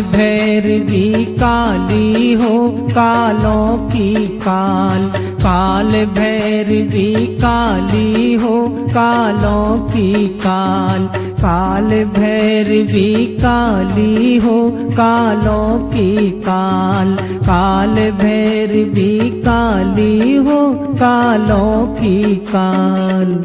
भैरवी काली हो कालों की काल, काल भैरवी काली हो कालों की काल, काल भैरवी काली हो कालों की काल, काल भैरवी काली हो कालों की काल।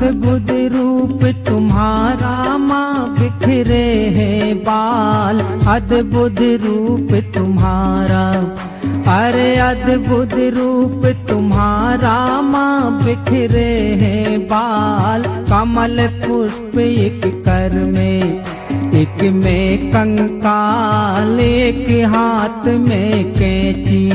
अद्भुत रूप तुम्हारा माँ बिखरे हैं बाल, अद्भुत रूप तुम्हारा, अरे अद्भुत रूप तुम्हारा माँ बिखरे हैं बाल। कमल पुष्प एक कर में, एक में कंकाल, एक हाथ में कैंची,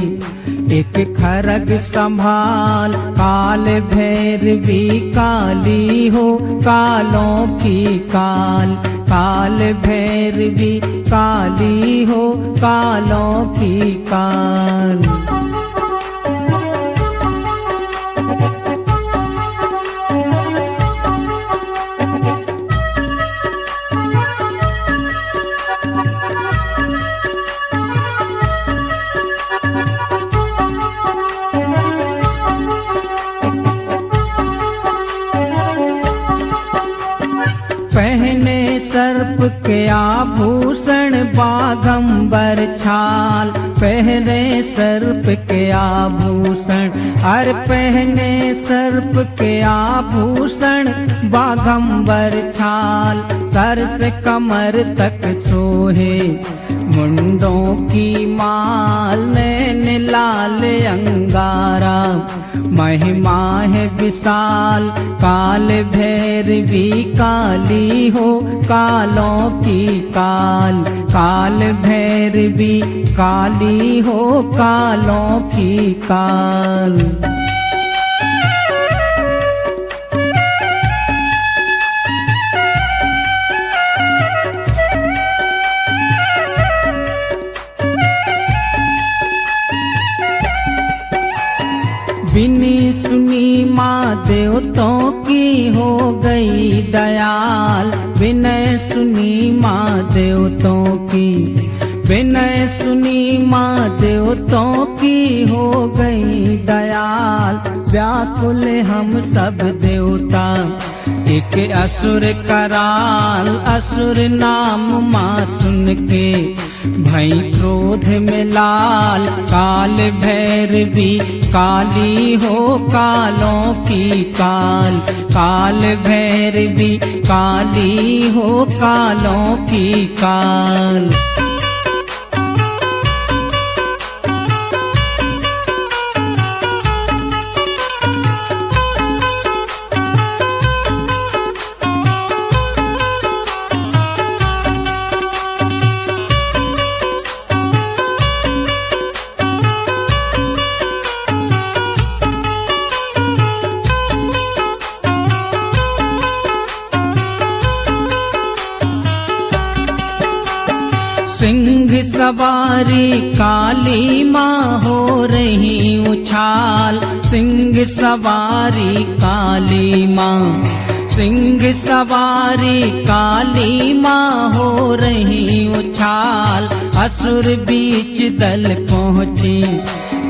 एक खरग संभाल। काल भैरवी काली हो कालों की काल, काल भैरवी काली हो कालों की काल। पहने सर्प के आभूषण बाघंबर छाल, पहने सर्प के आभूषण, हर पहने सर्प के आभूषण बाघंबर छाल। सर से कमर तक सोहे मुंडों की माल, नैन लाल अंगारा, महिमा है विशाल। काल भैरवी काली हो कालों की काल, काल भैरवी काली हो कालों की काल। बिनी सुनी माँ देवतों की हो गई दयाल, विनय सुनी माँ देवतों की, विनय सुनी माँ देवतों की हो गई दयाल। व्याकुल हम सब देवता एक असुर कराल, असुर नाम माँ सुन के भई क्रोध में लाल। काल भैरवी काली हो कालों की काल, काल भैरवी काली हो कालों की काल। सिंह सवारी काली माँ हो रही उछाल, सिंह सवारी काली माँ, सिंह सवारी काली माँ हो रही उछाल। असुर बीच दल पहुँची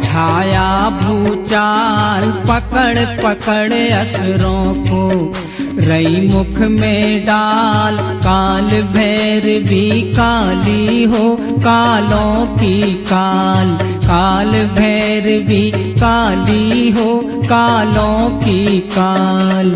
छाया भूचाल, पकड़ पकड़ असुरों को रई मुख में डाल। काल भैरवी काली हो कालों की काल, काल भैरवी काली हो कालों की काल।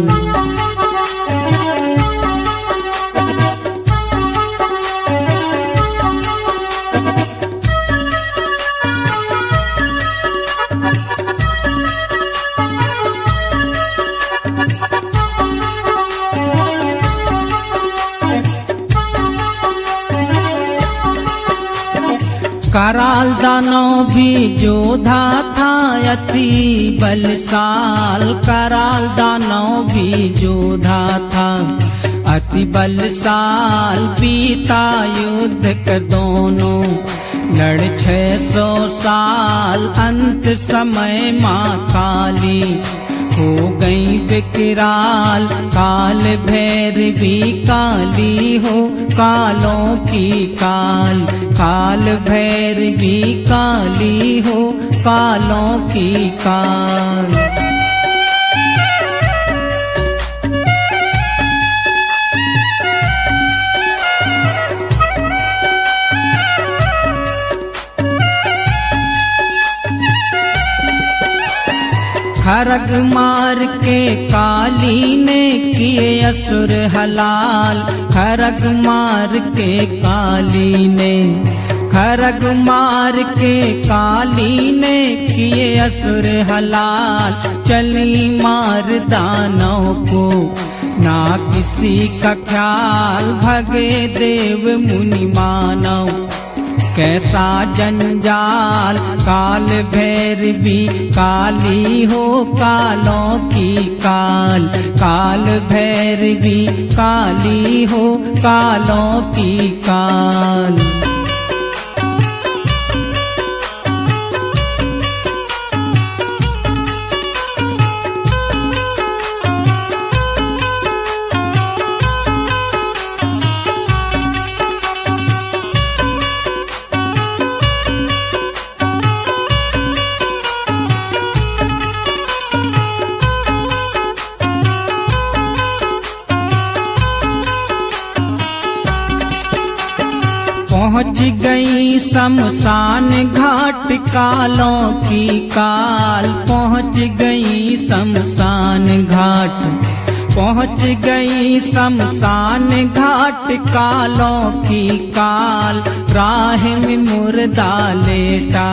कराल दानव भी जोधा था अति बलशाल, कराल दानव भी जोधा था अति बलशाल। बीता युद्ध के दोनों लड़ 600 साल, अंत समय माँ काली हो गई विकराल। काल भैरवी काली हो कालों की काल, काल भैरवी काली हो कालों की काल। खरग मार के काली ने किए असुर हलाल, खरग मार के काली ने, खरग मार के काली ने किए असुर हलाल। चली मार दानव को ना किसी का ख्याल, भगे देव मुनि मानव कैसा जंजाल। काल भैरवी काली हो कालों की काल, काल भैरवी काली हो कालों की काल। पहुँच गई शमशान घाट कालों की काल, पहुँच गई शमशान घाट, पहुँच गई शमशान घाट कालों की काल। राह में मुर्दा लेटा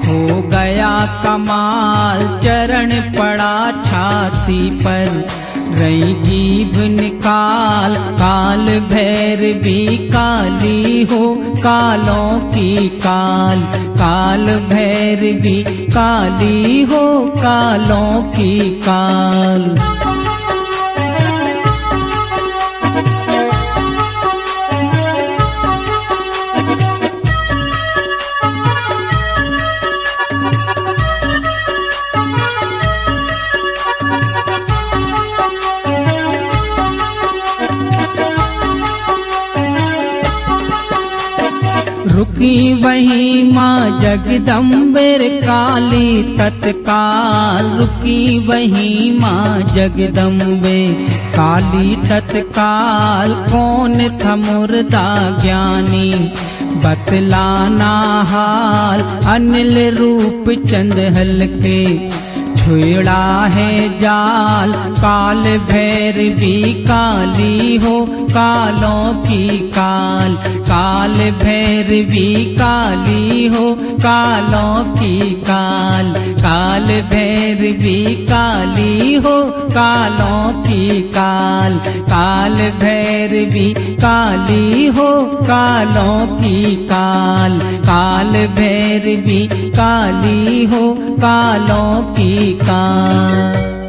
हो गया कमाल, चरण पड़ा छाती पर रही जीभ निकाल। काल भैरवी काली हो कालों की काल, काल भैरवी काली हो कालों की काल। रुकी वहीं माँ जगदम्बेर काली तत्काल, रुकी वहीं माँ जगदम्बे काली तत्काल। कौन था मुर्दा ज्ञानी बतलाना हाल, अनिल रूप चंद हल्के छुड़ा है जाल। काल भैरवी काली हो कालों की काल, काल भैरवी काली हो कालों की काल, काल भैरवी काली हो कालों की काल, काल भैरवी काली हो कालों की काल, काल भैरवी काली हो कालों की काल।